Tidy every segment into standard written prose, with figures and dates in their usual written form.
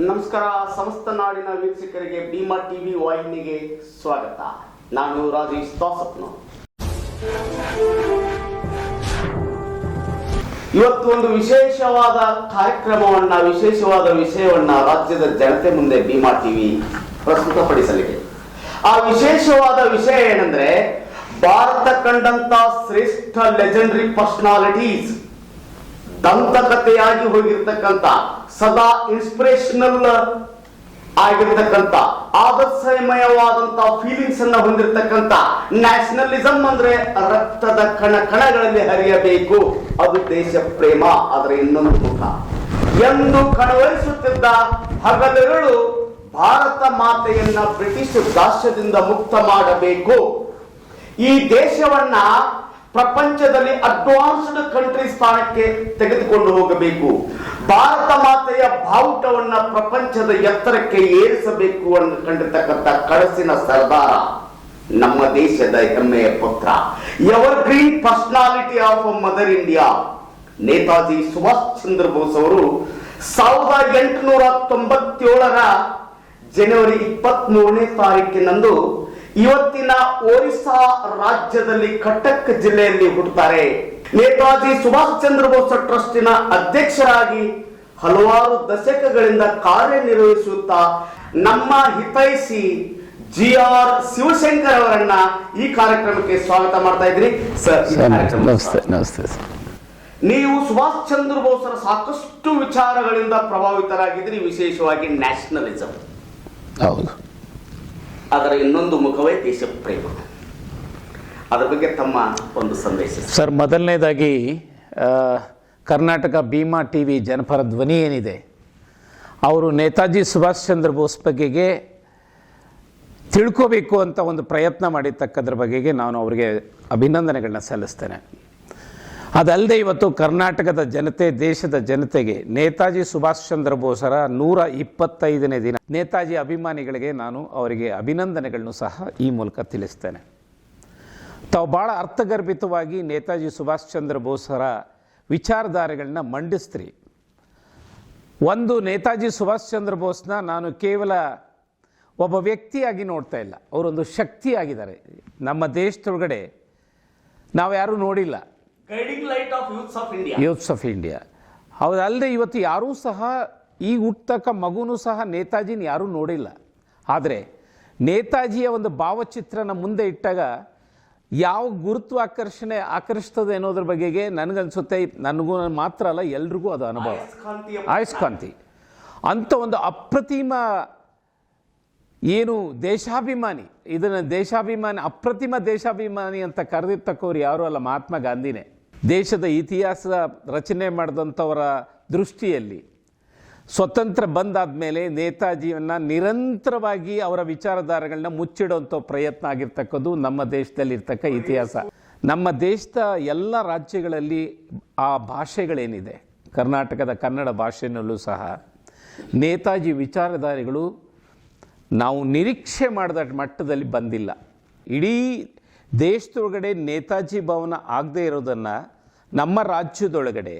ನಮಸ್ಕಾರ. ಸಮಸ್ತ ನಾಡಿನ ವೀಕ್ಷಕರಿಗೆ ಭೀಮಾ ಟಿವಿ ವಾಹಿನಿಗೆ ಸ್ವಾಗತ. ನಾನು ರಾಜೇಶ್ ತಾಸಪ್ನ. ಇವತ್ತು ಒಂದು ವಿಶೇಷವಾದ ಕಾರ್ಯಕ್ರಮವನ್ನ, ವಿಶೇಷವಾದ ವಿಷಯವನ್ನ ರಾಜ್ಯದ ಜನತೆ ಮುಂದೆ ಭೀಮಾ ಟಿವಿ ಪ್ರಸ್ತುತಪಡಿಸಲಿದೆ. ಆ ವಿಶೇಷವಾದ ವಿಷಯ ಏನಂದ್ರೆ, ಭಾರತ ಕಂಡಂತ ಶ್ರೇಷ್ಠ ಲೆಜೆಂಡರಿ ಪರ್ಸನಾಲಿಟೀಸ್, ದಂತಕಥೆಯಾಗಿ ಹೋಗಿರ್ತಕ್ಕಂಥ, ಸದಾ ಇನ್ಸ್ಪಿರೇಷನಲ್ ಆಗಿರ್ತಕ್ಕಂಥ, ಆದರ್ಶಮಯವಾದಂತ ಫೀಲಿಂಗ್ಸ್ ಅನ್ನ ಹೊಂದಿರತಕ್ಕಂಥ, ನ್ಯಾಷನಲಿಸಂ ಅಂದ್ರೆ ರಕ್ತದ ಕಣಗಳಲ್ಲಿ ಹರಿಯಬೇಕು, ಅದು ದೇಶ ಪ್ರೇಮ, ಅದರ ಇನ್ನೊಂದು ಮುಖ ಎಂದು ಕಣವರಿಸುತ್ತಿದ್ದ ಹಗಲಿರುಳು ಭಾರತ ಮಾತೆಯನ್ನ ಬ್ರಿಟಿಷ್ ದಾಸ್ಯದಿಂದ ಮುಕ್ತ ಮಾಡಬೇಕು, ಈ ದೇಶವನ್ನ ಪ್ರಪಂಚದಲ್ಲಿ ಅಡ್ವಾನ್ಸ್ಡ್ ಕಂಟ್ರಿ ಸ್ಥಾನಕ್ಕೆ ತೆಗೆದುಕೊಂಡು ಹೋಗಬೇಕು, ಭಾರತ ಮಾತೆಯ ಬಾವುಟವನ್ನ ಪ್ರಪಂಚದ ಎತ್ತರಕ್ಕೆ ಏರಿಸಬೇಕು ಎಂದು ಕಂಡಿರ್ತಕ್ಕಂಥ ಕಳಸಿನ ಸರ್ದಾರ, ನಮ್ಮ ದೇಶದ ಹೆಮ್ಮೆಯ ಪುತ್ರ, evergreen personality of Mother India Netaji Subhash Chandra Bose ಅವರು 1897 ಜನವರಿ 23ನೇ ತಾರೀಕಿನಂದು ಇವತ್ತಿನ ಒರಿಸ್ಸಾ ರಾಜ್ಯದಲ್ಲಿ ಕಟಕ್ ಜಿಲ್ಲೆಯಲ್ಲಿ ಹುಟ್ಟುತ್ತಾರೆ. ನೇತಾಜಿ ಸುಭಾಷ್ ಚಂದ್ರ ಬೋಸ್ ಟ್ರಸ್ಟಿನ ಅಧ್ಯಕ್ಷರಾಗಿ ಹಲವಾರು ದಶಕಗಳಿಂದ ಕಾರ್ಯನಿರ್ವಹಿಸುತ್ತಾ ನಮ್ಮ ಹಿತೈಷಿ GR ಶಿವಶಂಕರ್ ಅವರನ್ನ ಈ ಕಾರ್ಯಕ್ರಮಕ್ಕೆ ಸ್ವಾಗತ ಮಾಡ್ತಾ ಇದ್ದೀನಿ ಸರ್. ನಮಸ್ತೆ. ನೀವು ಸುಭಾಷ್ ಚಂದ್ರ ಬೋಸರ ಸಾಕಷ್ಟು ವಿಚಾರಗಳಿಂದ ಪ್ರಭಾವಿತರಾಗಿದ್ದೀರಿ, ವಿಶೇಷವಾಗಿ ನ್ಯಾಷನಲಿಸಂ. ಹೌದು. ಅದರ ಇನ್ನೊಂದು ಮುಖವೇ ದೇಶ ಪ್ರೇಮ. ಅದರ ಬಗ್ಗೆ ತಮ್ಮ ಒಂದು ಸಂದೇಶ ಸರ್. ಮೊದಲನೇದಾಗಿ ಕರ್ನಾಟಕ ಭೀಮಾ ಟಿವಿ ಜನಪರ ಧ್ವನಿ ಏನಿದೆ, ಅವರು ನೇತಾಜಿ ಸುಭಾಷ್ ಚಂದ್ರ ಬೋಸ್ ಬಗೆಗೆ ತಿಳ್ಕೋಬೇಕು ಅಂತ ಒಂದು ಪ್ರಯತ್ನ ಮಾಡಿರ್ತಕ್ಕದ್ರ ಬಗೆಗೆ ನಾನು ಅವರಿಗೆ ಅಭಿನಂದನೆಗಳನ್ನ ಸಲ್ಲಿಸ್ತೇನೆ. ಅದಲ್ಲದೆ ಇವತ್ತು ಕರ್ನಾಟಕದ ಜನತೆ, ದೇಶದ ಜನತೆಗೆ ನೇತಾಜಿ ಸುಭಾಷ್ ಚಂದ್ರ ಬೋಸರ 125ನೇ ದಿನ. ನೇತಾಜಿ ಅಭಿಮಾನಿಗಳಿಗೆ ನಾನು ಅವರಿಗೆ ಅಭಿನಂದನೆಗಳನ್ನು ಸಹ ಈ ಮೂಲಕ ತಿಳಿಸ್ತೇನೆ. ತಾವು ಭಾಳ ಅರ್ಥಗರ್ಭಿತವಾಗಿ ನೇತಾಜಿ ಸುಭಾಷ್ ಚಂದ್ರ ಬೋಸರ ವಿಚಾರಧಾರೆಗಳನ್ನ ಮಂಡಿಸ್ತ್ರಿ. ಒಂದು, ನೇತಾಜಿ ಸುಭಾಷ್ ಚಂದ್ರ ಬೋಸ್ನ ನಾನು ಕೇವಲ ಒಬ್ಬ ವ್ಯಕ್ತಿಯಾಗಿ ನೋಡ್ತಾ ಇಲ್ಲ, ಅವರೊಂದು ಶಕ್ತಿಯಾಗಿದ್ದಾರೆ. ನಮ್ಮ ದೇಶದೊಳಗಡೆ ನಾವು ಯಾರೂ ನೋಡಿಲ್ಲ, guiding light of youths of India. ಹೌದಲ್ಲದೆ ಇವತ್ತು ಯಾರೂ ಸಹ, ಈ ಹುಟ್ಟತಕ್ಕ ಮಗುನೂ ಸಹ ನೇತಾಜಿನ ಯಾರೂ ನೋಡಿಲ್ಲ. ಆದರೆ ನೇತಾಜಿಯ ಒಂದು ಭಾವಚಿತ್ರನ ಮುಂದೆ ಇಟ್ಟಾಗ ಯಾವ ಗುರುತ್ವಾಕರ್ಷಣೆ ಆಕರ್ಷಿಸ್ತದೆ ಅನ್ನೋದ್ರ ಬಗೆಗೆ ನನಗನ್ಸುತ್ತೆ, ನನಗೂ ಮಾತ್ರ ಅಲ್ಲ ಎಲ್ರಿಗೂ ಅದು ಅನುಭವ. ಆಯಸ್ಕಾಂತಿ ಅಂತ ಒಂದು ಅಪ್ರತಿಮ ಏನು ದೇಶಾಭಿಮಾನಿ, ಇದನ್ನು ದೇಶಾಭಿಮಾನಿ, ಅಪ್ರತಿಮ ದೇಶಾಭಿಮಾನಿ ಅಂತ ಕರೆದಿರ್ತಕ್ಕವ್ರು ಯಾರೂ ಅಲ್ಲ, ಮಹಾತ್ಮ ಗಾಂಧಿನೇ. ದೇಶದ ಇತಿಹಾಸ ರಚನೆ ಮಾಡಿದಂಥವರ ದೃಷ್ಟಿಯಲ್ಲಿ ಸ್ವತಂತ್ರ ಬಂದಾದ ಮೇಲೆ ನೇತಾಜಿಯನ್ನು ನಿರಂತರವಾಗಿ ಅವರ ವಿಚಾರಧಾರೆಗಳನ್ನ ಮುಚ್ಚಿಡುವಂಥ ಪ್ರಯತ್ನ ಆಗಿರ್ತಕ್ಕದ್ದು ನಮ್ಮ ದೇಶದಲ್ಲಿರ್ತಕ್ಕ ಇತಿಹಾಸ. ನಮ್ಮ ದೇಶದ ಎಲ್ಲ ರಾಜ್ಯಗಳಲ್ಲಿ ಆ ಭಾಷೆಗಳೇನಿದೆ, ಕರ್ನಾಟಕದ ಕನ್ನಡ ಭಾಷೆಯಲ್ಲೂ ಸಹ ನೇತಾಜಿ ವಿಚಾರಧಾರೆಗಳು ನಾವು ನಿರೀಕ್ಷೆ ಮಾಡಿದ ಮಟ್ಟದಲ್ಲಿ ಬಂದಿಲ್ಲ. ಇಡೀ ದೇಶದೊಳಗಡೆ ನೇತಾಜಿ ಭವನ ಆಗದೇ ಇರೋದನ್ನು ನಮ್ಮ ರಾಜ್ಯದೊಳಗಡೆ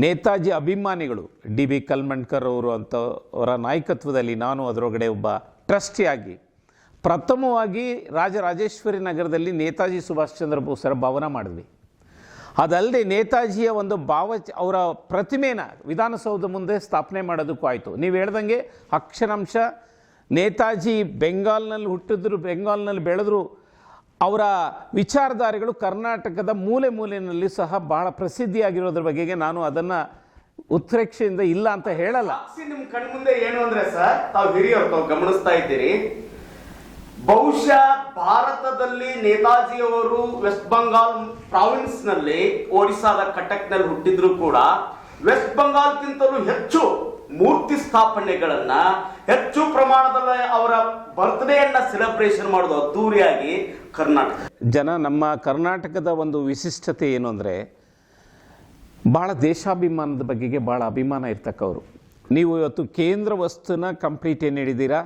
ನೇತಾಜಿ ಅಭಿಮಾನಿಗಳು, DB ಕಲ್ಮಣ್ಕರ್ ಅವರು ಅವರ ನಾಯಕತ್ವದಲ್ಲಿ ನಾನು ಅದರೊಳಗಡೆ ಒಬ್ಬ ಟ್ರಸ್ಟಿಯಾಗಿ ಪ್ರಥಮವಾಗಿ ರಾಜರಾಜೇಶ್ವರಿ ನಗರದಲ್ಲಿ ನೇತಾಜಿ ಸುಭಾಷ್ ಚಂದ್ರ ಬೋಸರ ಭವನ ಮಾಡಿದ್ವಿ. ಅದಲ್ಲದೆ ನೇತಾಜಿಯ ಒಂದು ಅವರ ಪ್ರತಿಮೆನ ವಿಧಾನಸೌಧ ಮುಂದೆ ಸ್ಥಾಪನೆ ಮಾಡೋದಕ್ಕೂ ಆಯಿತು. ನೀವು ಹೇಳ್ದಂಗೆ ಅಕ್ಷರಾಂಶ ನೇತಾಜಿ ಬೆಂಗಾಲ್ನಲ್ಲಿ ಹುಟ್ಟಿದ್ರು, ಬೆಂಗಾಲ್ನಲ್ಲಿ ಬೆಳೆದ್ರು. ಅವರ ವಿಚಾರಧಾರೆಗಳು ಕರ್ನಾಟಕದ ಮೂಲೆ ಮೂಲೆಯಲ್ಲಿ ಸಹ ಬಹಳ ಪ್ರಸಿದ್ಧಿಯಾಗಿರೋದ್ರ ಬಗೆಗೆ ನಾನು ಅದನ್ನು ಉತ್ಪ್ರೇಕ್ಷೆಯಿಂದ ಇಲ್ಲ ಅಂತ ಹೇಳಲ್ಲ. ನಿಮ್ಮ ಕಣ್ಮುಂದೆ ಏನು ಅಂದ್ರೆ ಸರ್, ತಾವು ಹಿರಿಯರು, ತಾವು ಗಮನಿಸ್ತಾ ಇದ್ದೀರಿ, ಬಹುಶಃ ಭಾರತದಲ್ಲಿ ನೇತಾಜಿಯವರು ವೆಸ್ಟ್ ಬಂಗಾಲ್ ಪ್ರಾವಿನ್ಸ್ ನಲ್ಲಿ, ಒರಿಸ್ಸಾದ ಕಟಕ್ ನಲ್ಲಿ ಹುಟ್ಟಿದ್ರು ಕೂಡ ವೆಸ್ಟ್ ಬಂಗಾಲ್ಗಿಂತಲೂ ಹೆಚ್ಚು ಮೂರ್ತಿ ಸ್ಥಾಪನೆಗಳನ್ನ, ಹೆಚ್ಚು ಪ್ರಮಾಣದಲ್ಲಿ ಅವರ ಬರ್ತ್ಡೇಯನ್ನ ಸೆಲೆಬ್ರೇಷನ್ ಮಾಡೋದು ಅದ್ದೂರಿಯಾಗಿ ಕರ್ನಾಟಕ ಜನ. ನಮ್ಮ ಕರ್ನಾಟಕದ ಒಂದು ವಿಶಿಷ್ಟತೆ ಏನು ಅಂದರೆ, ಭಾಳ ದೇಶಾಭಿಮಾನದ ಬಗೆಗೆ ಭಾಳ ಅಭಿಮಾನ ಇರ್ತಕ್ಕವರು. ನೀವು ಇವತ್ತು ಕೇಂದ್ರ ವಸ್ತುನ ಕಂಪ್ಲೀಟ್ ಏನು ಹೇಳಿದ್ದೀರಾ,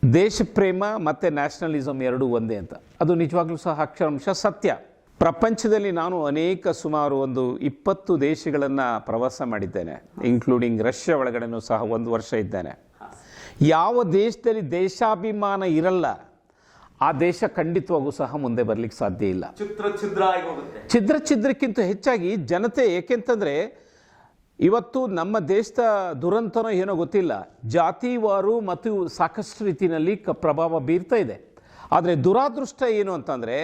ದೇಶ ಪ್ರೇಮ ಮತ್ತು ನ್ಯಾಷನಲಿಸಮ್ ಎರಡೂ ಒಂದೇ ಅಂತ. ಅದು ನಿಜವಾಗ್ಲೂ ಸಹ ಅಕ್ಷರಾಂಶ ಸತ್ಯ. ಪ್ರಪಂಚದಲ್ಲಿ ನಾನು ಸುಮಾರು ಒಂದು 20 ದೇಶಗಳನ್ನು ಪ್ರವಾಸ ಮಾಡಿದ್ದೇನೆ, ಇನ್ಕ್ಲೂಡಿಂಗ್ ರಷ್ಯಾ ಒಳಗಡೆನೂ ಸಹ 1 ವರ್ಷ ಇದ್ದೇನೆ. ಯಾವ ದೇಶದಲ್ಲಿ ದೇಶಾಭಿಮಾನ ಇರಲ್ಲ ಆ ದೇಶ ಖಂಡಿತವಾಗೂ ಸಹ ಮುಂದೆ ಬರ್ಲಿಕ್ಕೆ ಸಾಧ್ಯ ಇಲ್ಲ. ಛಿದ್ರಕ್ಕಿಂತ ಹೆಚ್ಚಾಗಿ ಜನತೆ, ಏಕೆಂತಂದರೆ ಇವತ್ತು ನಮ್ಮ ದೇಶದ ದುರಂತನೋ ಏನೋ ಗೊತ್ತಿಲ್ಲ, ಜಾತಿವಾರು ಮತ್ತು ಸಾಕಷ್ಟು ರೀತಿಯಲ್ಲಿ ಪ್ರಭಾವ ಬೀರ್ತಾ ಇದೆ. ಆದರೆ ದುರಾದೃಷ್ಟ ಏನು ಅಂತಂದರೆ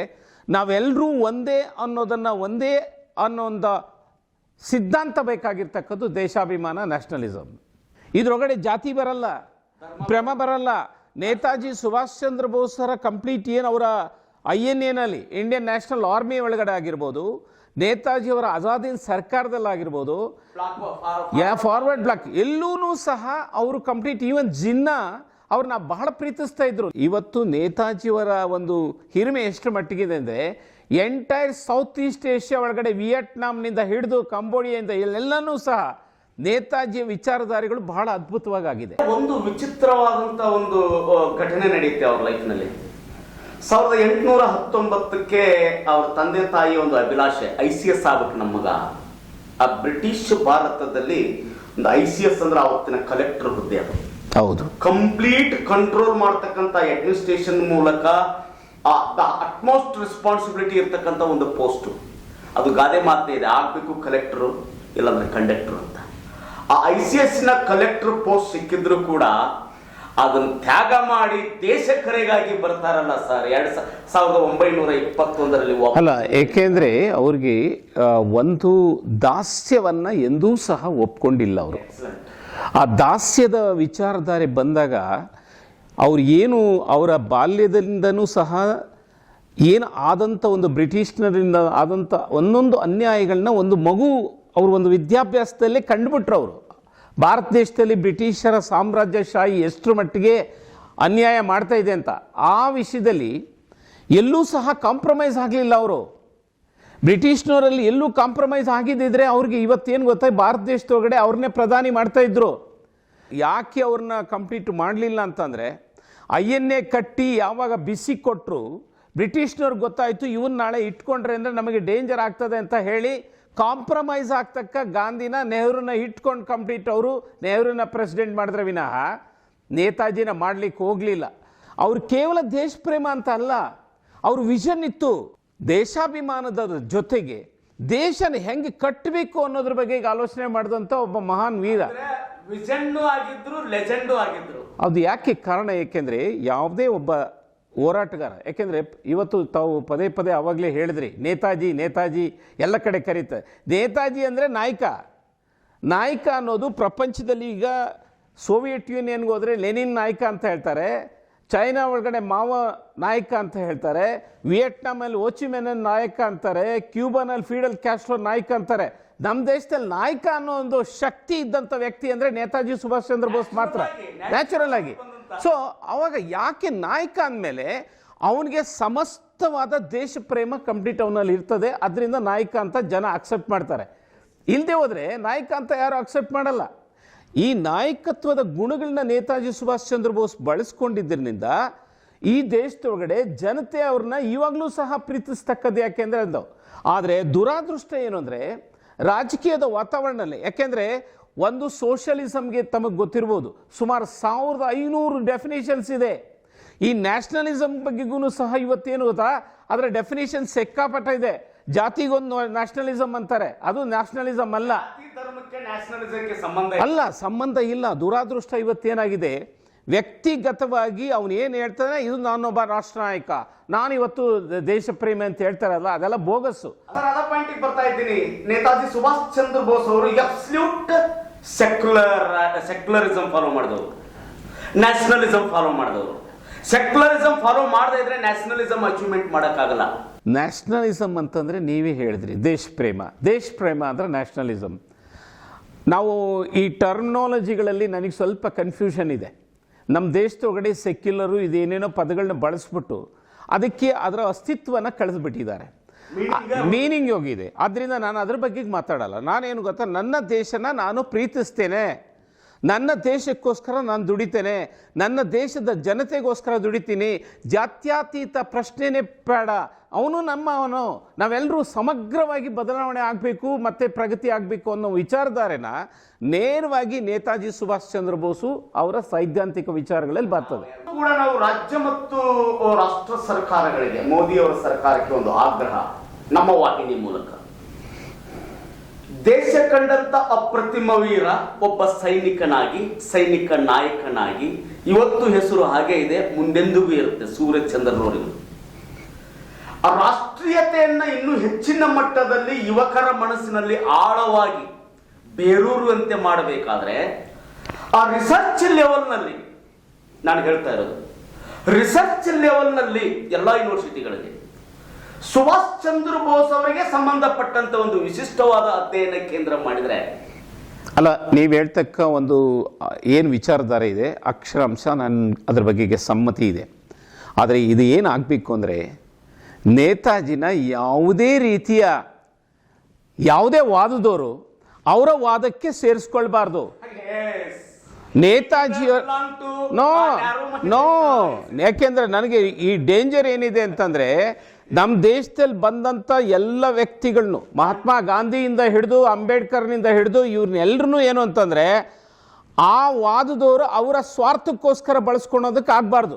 ನಾವೆಲ್ಲರೂ ಒಂದೇ ಅನ್ನೋ ಒಂದು ಸಿದ್ಧಾಂತ ಬೇಕಾಗಿರ್ತಕ್ಕದ್ದು ದೇಶಾಭಿಮಾನ, ನ್ಯಾಷನಲಿಸಮ್. ಇದರೊಳಗಡೆ ಜಾತಿ ಬರಲ್ಲ, ಪ್ರೇಮ ಬರಲ್ಲ. ನೇತಾಜಿ ಸುಭಾಷ್ ಚಂದ್ರ ಬೋಸರ ಕಂಪ್ಲೀಟ್ ಏನು ಅವರ INA ಇಂಡಿಯನ್ ನ್ಯಾಷನಲ್ ಆರ್ಮಿ ಒಳಗಡೆ ಆಗಿರ್ಬೋದು, ನೇತಾಜಿಯವರ ಆಜಾದಿನ್ ಸರ್ಕಾರದಲ್ಲಾಗಿರ್ಬೋದು, ಫಾರ್ವರ್ಡ್ ಬ್ಲಾಕ್ ಎಲ್ಲೂ ಸಹ ಅವರು ಕಂಪ್ಲೀಟ್, ಈವನ್ ಜಿನ್ನಾ ಅವ್ರನ್ನ ಬಹಳ ಪ್ರೀತಿಸ್ತಾ ಇದ್ರು. ಇವತ್ತು ನೇತಾಜಿಯವರ ಒಂದು ಹಿರಿಮೆ ಎಷ್ಟು ಮಟ್ಟಿಗಿದೆ ಅಂದರೆ ಎಂಟೈರ್ ಸೌತ್ ಈಸ್ಟ್ ಏಷ್ಯಾ ಒಳಗಡೆ ವಿಯೆಟ್ನಾಂನಿಂದ ಹಿಡಿದು ಕಂಬೋಡಿಯಾದಿಂದ ಎಲ್ಲನೂ ಸಹ ನೇತಾಜಿಯ ವಿಚಾರಧಾರೆಗಳು ಬಹಳ ಅದ್ಭುತವಾಗಿದೆ. ಒಂದು ವಿಚಿತ್ರವಾದಂತ ಒಂದು ಘಟನೆ ನಡೆಯುತ್ತೆ ಅವ್ರ ಲೈಫ್ನಲ್ಲಿ. 1819ಕ್ಕೆ ಅವ್ರ ತಂದೆ ತಾಯಿ ಒಂದು ಅಭಿಲಾಷೆ, ICS ಆಗ್ಬೇಕು ನಮ್ಮ ಮಗ. ಆ ಬ್ರಿಟಿಷ್ ಭಾರತದಲ್ಲಿ ಒಂದು ICS ಅಂದ್ರೆ ಅವತ್ತಿನ ಕಲೆಕ್ಟರ್ ಹುದ್ದೆ, ಅದು ಹೌದು, ಕಂಪ್ಲೀಟ್ ಕಂಟ್ರೋಲ್ ಮಾಡ್ತಕ್ಕಂಥ ಅಡ್ಮಿನಿಸ್ಟ್ರೇಷನ್ ಮೂಲಕ ಅಟ್ಮೋಸ್ಟ್ ರೆಸ್ಪಾನ್ಸಿಬಿಲಿಟಿ ಇರ್ತಕ್ಕಂಥ ಒಂದು ಪೋಸ್ಟ್. ಅದು ಗಾದೆ ಮಾತೇ ಇದೆ, ಆಗ್ಬೇಕು ಕಲೆಕ್ಟರ್ ಇಲ್ಲಾಂದ್ರೆ ಕಂಡಕ್ಟರ್ ಅಂತ. ಆ ICS ನ ಕಲೆಕ್ಟರ್ ಪೋಸ್ಟ್ ಸಿಕ್ಕಿದ್ರು ಕೂಡ ಅದನ್ನು ತ್ಯಾಗ ಮಾಡಿ ದೇಶ ಕರೆಗಾಗಿ ಬರ್ತಾರಲ್ಲ ಸರ್ 1921ರಲ್ಲಿ. ಅಲ್ಲ, ಏಕೆಂದ್ರೆ ಅವ್ರಿಗೆ ಒಂದು ದಾಸ್ಯವನ್ನ ಎಂದೂ ಸಹ ಒಪ್ಕೊಂಡಿಲ್ಲ ಅವರು. ಆ ದಾಸ್ಯದ ವಿಚಾರಧಾರೆ ಬಂದಾಗ ಅವ್ರು ಏನು ಅವರ ಬಾಲ್ಯದಿಂದನೂ ಸಹ ಏನು ಆದಂಥ ಒಂದು ಬ್ರಿಟಿಷ್ನರಿಂದ ಆದಂಥ ಒಂದೊಂದು ಅನ್ಯಾಯಗಳನ್ನ ಒಂದು ಮಗು ಅವರು ಒಂದು ವಿದ್ಯಾಭ್ಯಾಸದಲ್ಲೇ ಕಂಡುಬಿಟ್ರು. ಅವರು ಭಾರತ ದೇಶದಲ್ಲಿ ಬ್ರಿಟಿಷರ ಸಾಮ್ರಾಜ್ಯಶಾಹಿ ಎಷ್ಟರ ಮಟ್ಟಿಗೆ ಅನ್ಯಾಯ ಮಾಡ್ತಾ ಇದೆ ಅಂತ ಆ ವಿಷಯದಲ್ಲಿ ಎಲ್ಲೂ ಸಹ ಕಾಂಪ್ರಮೈಸ್ ಆಗಲಿಲ್ಲ ಅವರು. ಬ್ರಿಟಿಷ್ನವರಲ್ಲಿ ಎಲ್ಲೂ ಕಾಂಪ್ರಮೈಸ್ ಆಗಿದ್ದಿದ್ರೆ ಅವ್ರಿಗೆ ಇವತ್ತೇನು ಗೊತ್ತಾ, ಭಾರತ ದೇಶದೊಳಗಡೆ ಅವ್ರನ್ನೇ ಪ್ರಧಾನಿ ಮಾಡ್ತಾ ಇದ್ರು. ಯಾಕೆ ಅವ್ರನ್ನ ಕಂಪ್ಲೀಟ್ ಮಾಡಲಿಲ್ಲ ಅಂತಂದರೆ INA ಕಟ್ಟಿ ಯಾವಾಗ ಬಿಸಿ ಕೊಟ್ಟರು ಬ್ರಿಟಿಷ್ನವ್ರಿಗೆ ಗೊತ್ತಾಯಿತು ಇವನ್ ನಾಳೆ ಇಟ್ಕೊಂಡ್ರೆ ಅಂದರೆ ನಮಗೆ ಡೇಂಜರ್ ಆಗ್ತದೆ ಅಂತ ಹೇಳಿ ಕಾಂಪ್ರಮೈಸ್ ಆಗ್ತಕ್ಕ ಗಾಂಧಿನ ನೆಹರೂನ ಇಟ್ಕೊಂಡು ಕಂಪ್ಲೀಟ್ ಅವರು ನೆಹರೂನ ಪ್ರೆಸಿಡೆಂಟ್ ಮಾಡಿದ್ರೆ ವಿನಃ ನೇತಾಜಿನ ಮಾಡಲಿಕ್ಕೆ ಹೋಗಲಿಲ್ಲ. ಅವ್ರು ಕೇವಲ ದೇಶ ಪ್ರೇಮ ಅಂತ ಅಲ್ಲ, ಅವ್ರ ವಿಷನ್ ಇತ್ತು. ದೇಶಾಭಿಮಾನದ ಜೊತೆಗೆ ದೇಶನ ಹೆಂಗೆ ಕಟ್ಟಬೇಕು ಅನ್ನೋದ್ರ ಬಗ್ಗೆ ಈಗ ಆಲೋಚನೆ ಮಾಡಿದಂಥ ಒಬ್ಬ ಮಹಾನ್ ವೀರ. ವಿಷನ್ನು ಆಗಿದ್ರು, ಲೆಜೆಂಡು ಆಗಿದ್ರು. ಅದು ಯಾಕೆ ಕಾರಣ, ಏಕೆಂದರೆ ಯಾವುದೇ ಒಬ್ಬ ಹೋರಾಟಗಾರ, ಯಾಕೆಂದರೆ ಇವತ್ತು ತಾವು ಪದೇ ಪದೇ ಆವಾಗಲೇ ಹೇಳಿದ್ರಿ ನೇತಾಜಿ ಎಲ್ಲ ಕಡೆ ಕರೀತಾರೆ. ನೇತಾಜಿ ಅಂದರೆ ನಾಯಕ ಅನ್ನೋದು ಪ್ರಪಂಚದಲ್ಲಿ ಈಗ ಸೋವಿಯತ್ ಯೂನಿಯನ್ಗೆ ಹೋದರೆ ಲೆನಿನ್ ನಾಯಕ ಅಂತ ಹೇಳ್ತಾರೆ, ಚೈನಾ ಒಳಗಡೆ ಮಾವ ನಾಯಕ ಅಂತ ಹೇಳ್ತಾರೆ, ವಿಯೆಟ್ನಾಮಲ್ಲಿ ಓಚಿಮೆನನ್ ನಾಯಕ ಅಂತಾರೆ, ಕ್ಯೂಬಾನಲ್ಲಿ ಫೀಡಲ್ ಕ್ಯಾಸ್ಟ್ರೋ ನಾಯಕ ಅಂತಾರೆ. ನಮ್ಮ ದೇಶದಲ್ಲಿ ನಾಯಕ ಅನ್ನೋ ಒಂದು ಶಕ್ತಿ ಇದ್ದಂಥ ವ್ಯಕ್ತಿ ಅಂದರೆ ನೇತಾಜಿ ಸುಭಾಷ್ ಚಂದ್ರ ಬೋಸ್ ಮಾತ್ರ, ನ್ಯಾಚುರಲ್ ಆಗಿ. ಸೊ ಅವಾಗ ಯಾಕೆ ನಾಯಕ ಅಂದಮೇಲೆ ಅವನಿಗೆ ಸಮಸ್ತವಾದ ದೇಶ ಪ್ರೇಮ ಕಂಪ್ಲೀಟ್ ಅವನಲ್ಲಿ ಇರ್ತದೆ, ಅದರಿಂದ ನಾಯಕ ಅಂತ ಜನ ಅಕ್ಸೆಪ್ಟ್ ಮಾಡ್ತಾರೆ. ಇಲ್ಲದೆ ಹೋದರೆ ನಾಯಕ ಅಂತ ಯಾರು ಅಕ್ಸೆಪ್ಟ್ ಮಾಡಲ್ಲ. ಈ ನಾಯಕತ್ವದ ಗುಣಗಳನ್ನ ನೇತಾಜಿ ಸುಭಾಷ್ ಚಂದ್ರ ಬೋಸ್ ಬಳಸ್ಕೊಂಡಿದ್ದರಿಂದ ಈ ದೇಶದೊಳಗಡೆ ಜನತೆ ಅವ್ರನ್ನ ಇವಾಗಲೂ ಸಹ ಪ್ರೀತಿಸ್ತಕ್ಕದ್ದು. ಯಾಕೆಂದರೆ ಅಂದವು. ಆದರೆ ದುರಾದೃಷ್ಟ ಏನು ಅಂದರೆ ರಾಜಕೀಯದ ವಾತಾವರಣದಲ್ಲಿ, ಯಾಕೆಂದರೆ ಒಂದು ಸೋಷಿಯಲಿಸಮ್ಗೆ ತಮಗೆ ಗೊತ್ತಿರ್ಬೋದು ಸುಮಾರು 1500 ಡೆಫಿನೇಷನ್ಸ್ ಇದೆ. ಈ ನ್ಯಾಷನಲಿಸಮ್ ಬಗ್ಗೆಗೂ ಸಹ ಇವತ್ತೇನು ಗೊತ್ತಾ, ಅದರ ಡೆಫಿನೇಷನ್ ಸಿಕ್ಕಾಪಟ್ಟ ಇದೆ. ಜಾತಿಗೊಂದು ನ್ಯಾಷನಲಿಸಮ್ ಅಂತಾರೆ, ಅದು ನ್ಯಾಷನಲಿಸಮ್ ಅಲ್ಲ, ಸಂಬಂಧ ಇಲ್ಲ. ದುರಾದೃಷ್ಟ ಇವತ್ತೇನಾಗಿದೆ, ವ್ಯಕ್ತಿಗತವಾಗಿ ಅವನು ಏನು ಹೇಳ್ತಾನೆ, ಇದು ನಾನೊಬ್ಬ ರಾಷ್ಟ್ರ ನಾಯಕ, ನಾನು ಇವತ್ತು ದೇಶ ಪ್ರೇಮಿ ಅಂತ ಹೇಳ್ತಾರಲ್ಲ, ಅದೆಲ್ಲ ಬೋಗಸ್ಸು. ಪಾಯಿಂಟಿಗೆ ಬರ್ತಾ ಇದ್ದೀನಿ. ನೇತಾಜಿ ಸುಭಾಷ್ ಚಂದ್ರ ಬೋಸ್ ಅವರು ಅಬ್ಸಲ್ಯೂಟ್ ಸೆಕ್ಯುಲರಿಸಮ್ ಫಾಲೋ ಮಾಡಿದವರು, ನ್ಯಾಷನಲಿಸಮ್ ಫಾಲೋ ಮಾಡಿದವರು. ಸೆಕ್ಯುಲರಿಸಮ್ ಫಾಲೋ ಮಾಡದೇ ಇದ್ರೆ ನ್ಯಾಷನಲಿಸಮ್ ಅಚೀವ್ಮೆಂಟ್ ಮಾಡೋಕ್ಕಾಗಲ್ಲ. ನ್ಯಾಷನಲಿಸಮ್ ಅಂತಂದರೆ ನೀವೇ ಹೇಳಿದ್ರಿ, ದೇಶ ಪ್ರೇಮ ಅಂದರೆ ನ್ಯಾಷನಲಿಸಮ್. ನಾವು ಈ ಟರ್ಮಿನಾಲಜಿಗಳಲ್ಲಿ ನನಗೆ ಸ್ವಲ್ಪ ಕನ್ಫ್ಯೂಷನ್ ಇದೆ. ನಮ್ಮ ದೇಶದೊಳಗಡೆ ಸೆಕ್ಯುಲರು ಇದೇನೇನೋ ಪದಗಳನ್ನ ಬಳಸ್ಬಿಟ್ಟು ಅದಕ್ಕೆ ಅದರ ಅಸ್ತಿತ್ವನ ಕಳೆದುಬಿಟ್ಟಿದ್ದಾರೆ, ಮೀನಿಂಗ್ ಹೋಗಿದೆ. ಆದ್ದರಿಂದ ನಾನು ಅದ್ರ ಬಗ್ಗೆ ಮಾತಾಡಲ್ಲ. ನಾನೇನು ಗೊತ್ತಾ, ನನ್ನ ದೇಶನ ನಾನು ಪ್ರೀತಿಸ್ತೇನೆ, ನನ್ನ ದೇಶಕ್ಕೋಸ್ಕರ ನಾನು ದುಡಿತೇನೆ, ನನ್ನ ದೇಶದ ಜನತೆಗೋಸ್ಕರ ದುಡಿತೀನಿ. ಜಾತ್ಯತೀತ ಪ್ರಶ್ನೆನೇ ಬೇಡ, ಅವನು ನಮ್ಮವನು, ನಾವೆಲ್ಲರೂ ಸಮಗ್ರವಾಗಿ ಬದಲಾವಣೆ ಆಗಬೇಕು ಮತ್ತು ಪ್ರಗತಿ ಆಗಬೇಕು ಅನ್ನೋ ವಿಚಾರಧಾರೆನ ನೇರವಾಗಿ ನೇತಾಜಿ ಸುಭಾಷ್ ಚಂದ್ರ ಬೋಸು ಅವರ ಸೈದ್ಧಾಂತಿಕ ವಿಚಾರಗಳಲ್ಲಿ ಬರ್ತದೆ. ಕೂಡ ನಾವು ರಾಜ್ಯ ಮತ್ತು ರಾಷ್ಟ್ರ ಸರ್ಕಾರಗಳಿಗೆ, ಮೋದಿ ಅವರ ಸರ್ಕಾರಕ್ಕೆ ಒಂದು ಆಗ್ರಹ ನಮ್ಮ ವಾಹಿನಿ ಮೂಲಕ. ದೇಶ ಕಂಡಂತ ಅಪ್ರತಿಮ ವೀರ, ಒಬ್ಬ ಸೈನಿಕ ನಾಯಕನಾಗಿ ಇವತ್ತು ಹೆಸರು ಹಾಗೆ ಇದೆ, ಮುಂದೆಂದಿಗೂ ಇರುತ್ತೆ ಸೂರ್ಯಚಂದ್ರನವರಿಗೂ. ಆ ರಾಷ್ಟ್ರೀಯತೆಯನ್ನ ಇನ್ನೂ ಹೆಚ್ಚಿನ ಮಟ್ಟದಲ್ಲಿ ಯುವಕರ ಮನಸ್ಸಿನಲ್ಲಿ ಆಳವಾಗಿ ಬೇರೂರುವಂತೆ ಮಾಡಬೇಕಾದ್ರೆ ಆ ರಿಸರ್ಚ್ ಲೆವೆಲ್ನಲ್ಲಿ, ನಾನು ಹೇಳ್ತಾ ಇರೋದು ರಿಸರ್ಚ್ ಲೆವೆಲ್ನಲ್ಲಿ ಎಲ್ಲ ಯೂನಿವರ್ಸಿಟಿಗಳಲ್ಲಿ ಸುಭಾಷ್ ಚಂದ್ರ ಬೋಸ್ ಅವರಿಗೆ ಸಂಬಂಧಪಟ್ಟಂತ ಒಂದು ವಿಶಿಷ್ಟವಾದ ಅಧ್ಯಯನ ಕೇಂದ್ರ ಮಾಡಿದ್ರೆ. ಅಲ್ಲ, ನೀವು ಹೇಳ್ತಕ್ಕ ಒಂದು ಏನು ವಿಚಾರಧಾರೆ ಇದೆ, ಅಕ್ಷರಾಂಶ ನಾನು ಅದ್ರ ಬಗೆಗೆ ಸಮ್ಮತಿ ಇದೆ. ಆದರೆ ಇದು ಏನು ಆಗಬೇಕು ಅಂದರೆ, ನೇತಾಜಿನ ಯಾವುದೇ ವಾದದವರು ಅವರ ವಾದಕ್ಕೆ ಸೇರಿಸ್ಕೊಳ್ಬಾರ್ದು. ನೇತಾಜಿ ನೋ, ಯಾಕೆಂದ್ರೆ ನನಗೆ ಈ ಡೇಂಜರ್ ಏನಿದೆ ಅಂತಂದ್ರೆ, ನಮ್ಮ ದೇಶದಲ್ಲಿ ಬಂದಂಥ ಎಲ್ಲ ವ್ಯಕ್ತಿಗಳನ್ನು, ಮಹಾತ್ಮ ಗಾಂಧಿಯಿಂದ ಹಿಡಿದು ಅಂಬೇಡ್ಕರ್ನಿಂದ ಹಿಡಿದು ಇವ್ರನ್ನೆಲ್ಲರೂ ಏನು ಅಂತಂದ್ರೆ, ಆ ವಾದದವರು ಅವರ ಸ್ವಾರ್ಥಕ್ಕೋಸ್ಕರ ಬಳಸ್ಕೊಳೋದಕ್ಕೆ ಆಗಬಾರ್ದು,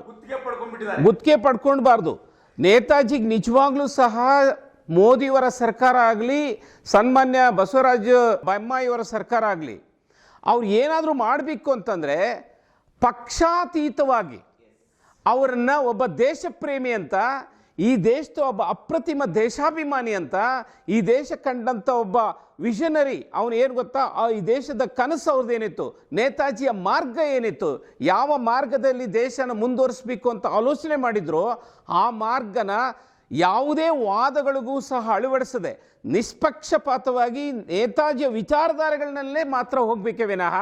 ಗುತ್ತಿಗೆ ಪಡ್ಕೊಳ್ಬಾರ್ದು. ನೇತಾಜಿಗೆ ನಿಜವಾಗ್ಲೂ ಸಹ ಮೋದಿಯವರ ಸರ್ಕಾರ ಆಗಲಿ, ಸನ್ಮಾನ್ಯ ಬಸವರಾಜ ಬೊಮ್ಮಾಯಿಯವರ ಸರ್ಕಾರ ಆಗಲಿ, ಅವ್ರು ಏನಾದರೂ ಮಾಡಬೇಕು ಅಂತಂದರೆ ಪಕ್ಷಾತೀತವಾಗಿ ಅವರನ್ನು ಒಬ್ಬ ದೇಶ ಪ್ರೇಮಿ ಅಂತ, ಈ ದೇಶದ ಒಬ್ಬ ಅಪ್ರತಿಮ ದೇಶಾಭಿಮಾನಿ ಅಂತ, ಈ ದೇಶ ಕಂಡಂಥ ಒಬ್ಬ ವಿಷನರಿ, ಅವನು ಏನು ಗೊತ್ತಾ, ಈ ದೇಶದ ಕನಸು ಅವ್ರದ್ದೇನಿತ್ತು, ನೇತಾಜಿಯ ಮಾರ್ಗ ಏನಿತ್ತು, ಯಾವ ಮಾರ್ಗದಲ್ಲಿ ದೇಶನ ಮುಂದುವರಿಸಬೇಕು ಅಂತ ಆಲೋಚನೆ ಮಾಡಿದ್ರು, ಆ ಮಾರ್ಗನ ಯಾವುದೇ ವಾದಗಳಿಗೂ ಸಹ ಅಳವಡಿಸದೆ ನಿಷ್ಪಕ್ಷಪಾತವಾಗಿ ನೇತಾಜಿಯ ವಿಚಾರಧಾರೆಗಳನ್ನಲ್ಲೇ ಮಾತ್ರ ಹೋಗಬೇಕೇ ವಿನಃ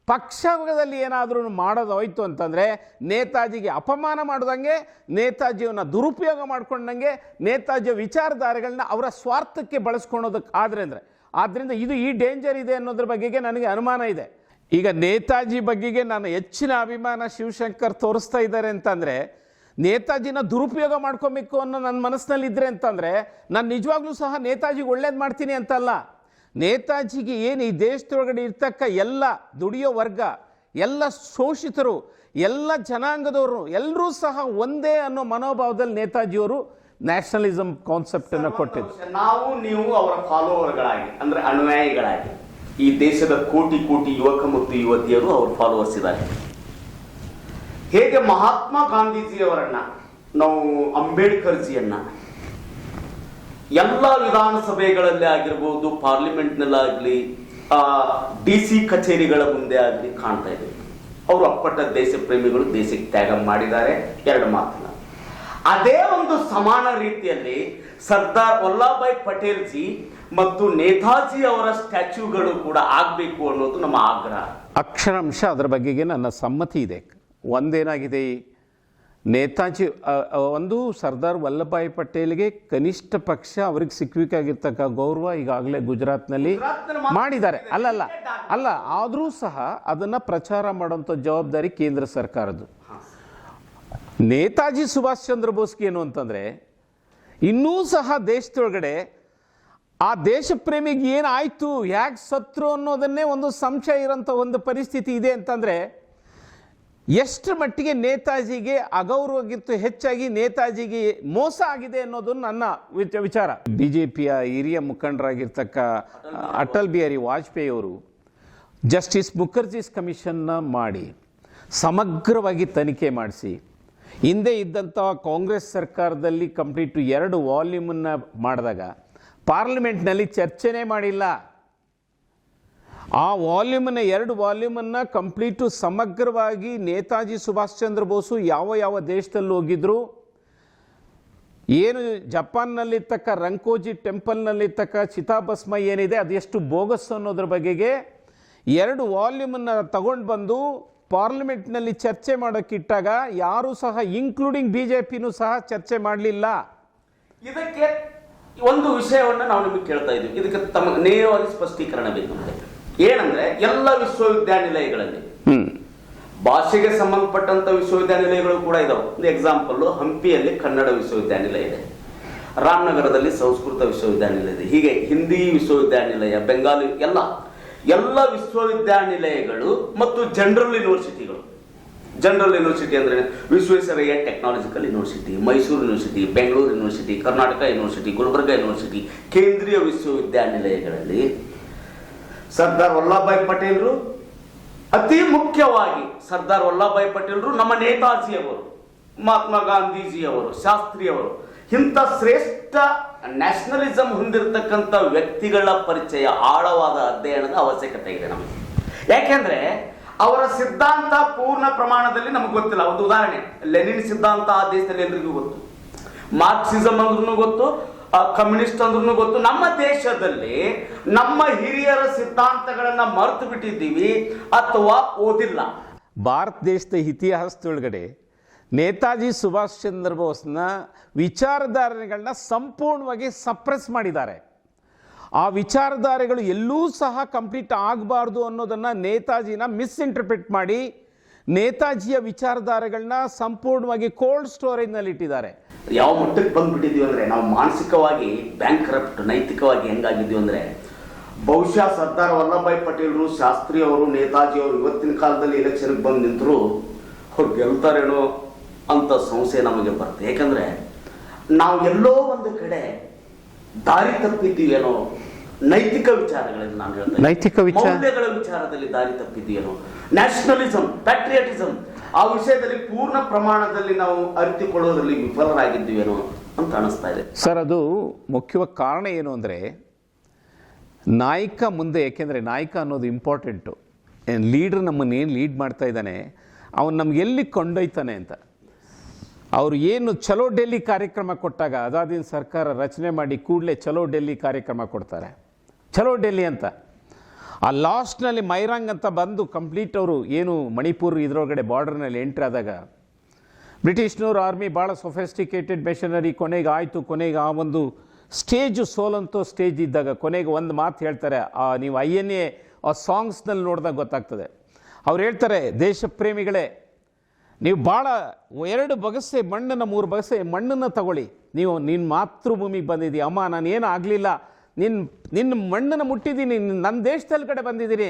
ಪಕ್ಷದಲ್ಲಿ ಏನಾದರೂ ಮಾಡೋದು ಹೋಯ್ತು ಅಂತಂದರೆ ನೇತಾಜಿಗೆ ಅಪಮಾನ ಮಾಡ್ದಂಗೆ, ನೇತಾಜಿಯವನ್ನ ದುರುಪಯೋಗ ಮಾಡ್ಕೊಂಡಂಗೆ, ನೇತಾಜಿಯ ವಿಚಾರಧಾರೆಗಳನ್ನ ಅವರ ಸ್ವಾರ್ಥಕ್ಕೆ ಬಳಸ್ಕೊಳೋದಕ್ಕೆ ಆದ್ದರಿಂದ ಇದು ಈ ಡೇಂಜರ್ ಇದೆ ಅನ್ನೋದ್ರ ಬಗೆಗೆ ನನಗೆ ಅನುಮಾನ ಇದೆ. ಈಗ ನೇತಾಜಿ ಬಗೆಗೆ ನಾನು ಹೆಚ್ಚಿನ ಅಭಿಮಾನ ಶಿವಶಂಕರ್ ತೋರಿಸ್ತಾ ಇದ್ದಾರೆ ಅಂತಂದರೆ, ನೇತಾಜಿನ ದುರುಪಯೋಗ ಮಾಡ್ಕೊಬೇಕು ಅನ್ನೋ ನನ್ನ ಮನಸ್ಸಿನಲ್ಲಿ ಇದ್ರೆ ಅಂತಂದರೆ, ನಾನು ನಿಜವಾಗ್ಲೂ ಸಹ ನೇತಾಜಿಗೆ ಒಳ್ಳೇದು ಮಾಡ್ತೀನಿ ಅಂತಲ್ಲ. ನೇತಾಜಿಗೆ ಏನು ಈ ದೇಶದೊಳಗಡೆ ಇರ್ತಕ್ಕ ಎಲ್ಲ ದುಡಿಯೋ ವರ್ಗ, ಎಲ್ಲ ಶೋಷಿತರು, ಎಲ್ಲ ಜನಾಂಗದವರು ಎಲ್ಲರೂ ಸಹ ಒಂದೇ ಅನ್ನೋ ಮನೋಭಾವದಲ್ಲಿ ನೇತಾಜಿಯವರು ನ್ಯಾಷನಲಿಸಮ್ ಕಾನ್ಸೆಪ್ಟನ್ನು ಕೊಟ್ಟಿದ್ದು. ನಾವು ನೀವು ಅವರ ಫಾಲೋವರ್ಗಳಾಗಿ, ಅಂದರೆ ಅನುಯಾಯಿಗಳಾಗಿ, ಈ ದೇಶದ ಕೋಟಿ ಕೋಟಿ ಯುವಕ ಮತ್ತು ಯುವತಿಯರು ಅವ್ರ ಫಾಲೋವರ್ಸ್ ಇದ್ದಾರೆ. ಹೇಗೆ ಮಹಾತ್ಮ ಗಾಂಧೀಜಿಯವರನ್ನ, ನಾವು ಅಂಬೇಡ್ಕರ್ಜಿಯನ್ನ ಎಲ್ಲ ವಿಧಾನಸಭೆಗಳಲ್ಲಿ ಆಗಿರ್ಬೋದು, ಪಾರ್ಲಿಮೆಂಟ್ನಲ್ಲಾಗಲಿ, DC ಕಚೇರಿಗಳ ಮುಂದೆ ಆಗಲಿ ಕಾಣ್ತಾ ಇದ್ದೀವಿ. ಅವರು ಅಪ್ಪಟ ದೇಶ ಪ್ರೇಮಿಗಳು, ದೇಶಕ್ಕೆ ತ್ಯಾಗ ಮಾಡಿದ್ದಾರೆ, ಎರಡು ಮಾತಿಲ್ಲ. ಅದೇ ಒಂದು ಸಮಾನ ರೀತಿಯಲ್ಲಿ ಸರ್ದಾರ್ ವಲ್ಲಭಭಾಯ್ ಪಟೇಲ್ ಜಿ ಮತ್ತು ನೇತಾಜಿ ಅವರ ಸ್ಟ್ಯಾಚ್ಯೂಗಳು ಕೂಡ ಆಗಬೇಕು ಅನ್ನೋದು ನಮ್ಮ ಆಗ್ರಹ. ಅಕ್ಷರಾಂಶ ಅದರ ಬಗೆಗೆ ನನ್ನ ಸಮ್ಮತಿ ಇದೆ. ಒಂದೇನಾಗಿದೆ, ನೇತಾಜಿ ಒಂದು ಸರ್ದಾರ್ ವಲ್ಲಭಭಾಯ್ ಪಟೇಲ್ಗೆ ಕನಿಷ್ಠ ಪಕ್ಷ ಅವ್ರಿಗೆ ಸಿಕ್ಕಬೇಕಾಗಿರ್ತಕ್ಕ ಗೌರವ ಈಗಾಗಲೇ ಗುಜರಾತ್ನಲ್ಲಿ ಮಾಡಿದ್ದಾರೆ. ಅಲ್ಲ ಆದರೂ ಸಹ ಅದನ್ನು ಪ್ರಚಾರ ಮಾಡುವಂಥ ಜವಾಬ್ದಾರಿ ಕೇಂದ್ರ ಸರ್ಕಾರದ್ದು. ನೇತಾಜಿ ಸುಭಾಷ್ ಚಂದ್ರ ಬೋಸ್ಗೆ ಏನು ಅಂತಂದರೆ, ಇನ್ನೂ ಸಹ ದೇಶದೊಳಗಡೆ ಆ ದೇಶ ಪ್ರೇಮಿಗೆ ಏನಾಯಿತು, ಯಾಕೆ ಸತ್ರು ಅನ್ನೋದನ್ನೇ ಒಂದು ಸಂಶಯ ಇರೋಂಥ ಒಂದು ಪರಿಸ್ಥಿತಿ ಇದೆ ಅಂತಂದರೆ, ಎಷ್ಟು ಮಟ್ಟಿಗೆ ನೇತಾಜಿಗೆ ಅಗೌರವಕ್ಕಿಂತ ಹೆಚ್ಚಾಗಿ ನೇತಾಜಿಗೆ ಮೋಸ ಆಗಿದೆ ಅನ್ನೋದು ನನ್ನ ವಿಚಾರ. BJPಯ ಹಿರಿಯ ಮುಖಂಡರಾಗಿರ್ತಕ್ಕ ಅಟಲ್ ಬಿಹಾರಿ ವಾಜಪೇಯಿ ಅವರು ಜಸ್ಟಿಸ್ ಮುಖರ್ಜೀಸ್ ಕಮಿಷನ್ನ ಮಾಡಿ ಸಮಗ್ರವಾಗಿ ತನಿಖೆ ಮಾಡಿಸಿ, ಹಿಂದೆ ಇದ್ದಂಥ ಕಾಂಗ್ರೆಸ್ ಸರ್ಕಾರದಲ್ಲಿ ಕಂಪ್ಲೀಟು 2 ವಾಲ್ಯೂಮನ್ನು ಮಾಡಿದಾಗ ಪಾರ್ಲಿಮೆಂಟ್ನಲ್ಲಿ ಚರ್ಚೆನೇ ಮಾಡಿಲ್ಲ. ಆ ವಾಲ್ಯೂಮನ್ನು 2 ವಾಲ್ಯೂಮನ್ನು ಕಂಪ್ಲೀಟು ಸಮಗ್ರವಾಗಿ ನೇತಾಜಿ ಸುಭಾಷ್ ಚಂದ್ರ ಬೋಸು ಯಾವ ದೇಶದಲ್ಲಿ ಹೋಗಿದ್ರು, ಏನು ಜಪಾನ್ನಲ್ಲಿರ್ತಕ್ಕ ರಂಕೋಜಿ ಟೆಂಪಲ್ನಲ್ಲಿರ್ತಕ್ಕ ಚಿತಾಭಸ್ಮ ಏನಿದೆ ಅದೆಷ್ಟು ಬೋಗಸ್ ಅನ್ನೋದ್ರ ಬಗೆಗೆ 2 ವಾಲ್ಯೂಮನ್ನು ತಗೊಂಡು ಬಂದು ಪಾರ್ಲಿಮೆಂಟ್ನಲ್ಲಿ ಚರ್ಚೆ ಮಾಡೋಕ್ಕಿಟ್ಟಾಗ ಯಾರೂ ಸಹ ಇನ್ಕ್ಲೂಡಿಂಗ್ BJPನೂ ಸಹ ಚರ್ಚೆ ಮಾಡಲಿಲ್ಲ. ಇದಕ್ಕೆ ಒಂದು ವಿಷಯವನ್ನು ನಾವು ನಿಮಗೆ ಕೇಳ್ತಾ ಇದ್ದೀವಿ, ಇದಕ್ಕೆ ತಮ್ಮ ನೇರವಾಗಿ ಸ್ಪಷ್ಟೀಕರಣ ಬೇಕು. ಏನಂದ್ರೆ, ಎಲ್ಲ ವಿಶ್ವವಿದ್ಯಾನಿಲಯಗಳಲ್ಲಿ ಭಾಷೆಗೆ ಸಂಬಂಧಪಟ್ಟಂತ ವಿಶ್ವವಿದ್ಯಾನಿಲಯಗಳು ಕೂಡ ಇದಾವೆ. ಒಂದು ಎಕ್ಸಾಂಪಲ್, ಹಂಪಿಯಲ್ಲಿ ಕನ್ನಡ ವಿಶ್ವವಿದ್ಯಾನಿಲಯ ಇದೆ, ರಾಮನಗರದಲ್ಲಿ ಸಂಸ್ಕೃತ ವಿಶ್ವವಿದ್ಯಾನಿಲಯ ಇದೆ. ಹೀಗೆ ಹಿಂದಿ ವಿಶ್ವವಿದ್ಯಾನಿಲಯ, ಬೆಂಗಾಲಿ ಎಲ್ಲ ವಿಶ್ವವಿದ್ಯಾನಿಲಯಗಳು ಮತ್ತು ಜನರಲ್ ಯೂನಿವರ್ಸಿಟಿಗಳು. ಜನರಲ್ ಯೂನಿವರ್ಸಿಟಿ ಅಂದರೆ Visvesvaraya technological university, Mysuru university, Bengaluru university, Karnataka university, Gulbarga university, ಕೇಂದ್ರೀಯ ವಿಶ್ವವಿದ್ಯಾನಿಲಯಗಳಲ್ಲಿ ಸರ್ದಾರ್ ವಲ್ಲಭಭಾಯಿ ಪಟೇಲರು, ಅತಿ ಮುಖ್ಯವಾಗಿ ಸರ್ದಾರ್ ವಲ್ಲಭಭಾಯಿ ಪಟೇಲರು, ನಮ್ಮ ನೇತಾಜಿಯವರು, ಮಹಾತ್ಮ ಗಾಂಧೀಜಿಯವರು, ಶಾಸ್ತ್ರಿಯವರು, ಇಂಥ ಶ್ರೇಷ್ಠ ನ್ಯಾಷನಲಿಸಂ ಹೊಂದಿರತಕ್ಕಂಥ ವ್ಯಕ್ತಿಗಳ ಪರಿಚಯ, ಆಳವಾದ ಅಧ್ಯಯನದ ಅವಶ್ಯಕತೆ ಇದೆ ನಮಗೆ. ಯಾಕೆಂದ್ರೆ ಅವರ ಸಿದ್ಧಾಂತ ಪೂರ್ಣ ಪ್ರಮಾಣದಲ್ಲಿ ನಮಗೆ ಗೊತ್ತಿಲ್ಲ. ಒಂದು ಉದಾಹರಣೆ, ಲೆನಿನ್ ಸಿದ್ಧಾಂತ ಆ ದೇಶದಲ್ಲಿ ಎಲ್ರಿಗೂ ಗೊತ್ತು, ಮಾರ್ಕ್ಸಿಸಂ ಅಂದ್ರೂ ಗೊತ್ತು, ಕಮ್ಯುನಿಸ್ಟ್ ಅಂದ್ರೂ ಗೊತ್ತು. ನಮ್ಮ ದೇಶದಲ್ಲಿ ನಮ್ಮ ಹಿರಿಯರ ಸಿದ್ಧಾಂತಗಳನ್ನ ಮರೆತು ಬಿಟ್ಟಿದ್ದೀವಿ ಅಥವಾ ಓದಿಲ್ಲ. ಭಾರತ ದೇಶದ ಇತಿಹಾಸದೊಳಗಡೆ ನೇತಾಜಿ ಸುಭಾಷ್ ಚಂದ್ರ ಬೋಸ್ನ ವಿಚಾರಧಾರೆಗಳನ್ನ ಸಂಪೂರ್ಣವಾಗಿ ಸಪ್ರೆಸ್ ಮಾಡಿದ್ದಾರೆ. ಆ ವಿಚಾರಧಾರೆಗಳು ಎಲ್ಲೂ ಸಹ ಕಂಪ್ಲೀಟ್ ಆಗಬಾರ್ದು ಅನ್ನೋದನ್ನು ನೇತಾಜಿನ ಮಿಸ್ಇಂಟರ್ಪ್ರಿಟ್ ಮಾಡಿ ನೇತಾಜಿಯ ವಿಚಾರಧಾರೆಗಳನ್ನ ಸಂಪೂರ್ಣವಾಗಿ ಕೋಲ್ಡ್ ಸ್ಟೋರೇಜ್ನಲ್ಲಿ ಇಟ್ಟಿದ್ದಾರೆ. ಯಾವ ಮಟ್ಟಕ್ಕೆ ಬಂದ್ಬಿಟ್ಟಿದ್ದೀವಿ ಅಂದರೆ, ನಾವು ಮಾನಸಿಕವಾಗಿ ಬ್ಯಾಂಕ್ರಪ್ಟ್, ನೈತಿಕವಾಗಿ ಹೆಂಗಾಗಿದ್ದೀವಿ ಅಂದರೆ, ಬಹುಶಃ ಸರ್ದಾರ್ ವಲ್ಲಭಭಾಯಿ ಪಟೇಲರು, ಶಾಸ್ತ್ರಿ ಅವರು, ನೇತಾಜಿ ಅವರು ಇವತ್ತಿನ ಕಾಲದಲ್ಲಿ ಎಲೆಕ್ಷನ್ಗೆ ಬಂದು ನಿಂತರು ಅವ್ರು ಗೆಲ್ತಾರೇನೋ ಅಂತ ಸಂಶಯ ನಮಗೆ ಬರುತ್ತೆ. ಯಾಕಂದರೆ ನಾವು ಎಲ್ಲೋ ಒಂದು ಕಡೆ ದಾರಿ ತಪ್ಪಿದ್ದೀವೇನೋ, ನೈತಿಕ ವಿಚಾರಗಳಲ್ಲಿ ನಾನು ಹೇಳ್ತೇನೆ, ನೈತಿಕ ಮೌಲ್ಯಗಳ ವಿಚಾರದಲ್ಲಿ ದಾರಿ ತಪ್ಪಿದ್ದೀವೇನೋ, ನ್ಯಾಷನಲಿಸಂ, ಪ್ಯಾಟ್ರಿಯಾಟಿಸಂ ಆ ವಿಷಯದಲ್ಲಿ ಪೂರ್ಣ ಪ್ರಮಾಣದಲ್ಲಿ ನಾವು ಅರಿತುಕೊಳ್ಳೋದ್ರಲ್ಲಿ ವಿಫಲರಾಗಿದ್ದೀವೇನೋ ಅಂತ ಅನಿಸ್ತಾ ಇದೆ ಸರ್. ಅದು ಮುಖ್ಯವಾಗಿ ಕಾರಣ ಏನು ಅಂದರೆ, ನಾಯಕ ಮುಂದೆ, ಏಕೆಂದರೆ ನಾಯಕ ಅನ್ನೋದು ಇಂಪಾರ್ಟೆಂಟು. ಲೀಡ್ರ್ ನಮ್ಮನ್ನೇನು ಲೀಡ್ ಮಾಡ್ತಾ ಇದ್ದಾನೆ, ಅವನು ನಮ್ಗೆ ಎಲ್ಲಿ ಕೊಂಡೊಯ್ತಾನೆ ಅಂತ. ಅವರು ಏನು ಚಲೋ ಡೆಲ್ಲಿ ಕಾರ್ಯಕ್ರಮ ಕೊಟ್ಟಾಗ ಅದಾದಿನ ಸರ್ಕಾರ ರಚನೆ ಮಾಡಿ ಕೂಡಲೇ ಚಲೋ ಡೆಲ್ಲಿ ಕಾರ್ಯಕ್ರಮ ಕೊಡ್ತಾರೆ. ಚಲೋ ಡೆಲ್ಲಿ ಅಂತ ಆ ಲಾಸ್ಟ್ನಲ್ಲಿ ಮೈರಾಂಗ್ ಅಂತ ಬಂದು ಕಂಪ್ಲೀಟ್ ಅವರು ಏನು ಮಣಿಪುರ್ ಇದರೊಳಗಡೆ ಬಾರ್ಡರ್ನಲ್ಲಿ ಎಂಟ್ರಿ ಆದಾಗ ಬ್ರಿಟಿಷ್ನವ್ರ ಆರ್ಮಿ ಭಾಳ ಸೊಫೆಸ್ಟಿಕೇಟೆಡ್ ಮೆಷನರಿ, ಕೊನೆಗೆ ಆಯಿತು. ಕೊನೆಗೆ ಆ ಒಂದು ಸ್ಟೇಜು ಸೋಲಂತೋ ಸ್ಟೇಜ್ ಇದ್ದಾಗ ಕೊನೆಗೆ ಒಂದು ಮಾತು ಹೇಳ್ತಾರೆ, ನೀವು INA ಆ ಸಾಂಗ್ಸ್ನಲ್ಲಿ ನೋಡಿದಾಗ ಗೊತ್ತಾಗ್ತದೆ. ಅವ್ರು ಹೇಳ್ತಾರೆ, ದೇಶ ಪ್ರೇಮಿಗಳೇ, ನೀವು ಭಾಳ 2 ಬಗಸೆ ಮಣ್ಣನ್ನು 3 ಬಗಸೆ ಮಣ್ಣನ್ನು ತಗೊಳ್ಳಿ, ನೀವು ನಿನ್ನ ಮಾತೃಭೂಮಿಗೆ ಬಂದಿದ್ದೀವಿ. ಅಮ್ಮ, ನಾನು ಏನೂ ಆಗಲಿಲ್ಲ, ನಿನ್ನ ಮಣ್ಣನ್ನು ಮುಟ್ಟಿದ್ದೀನಿ, ನನ್ನ ದೇಶದಲ್ಲಿ ಕಡೆ ಬಂದಿದ್ದೀನಿ,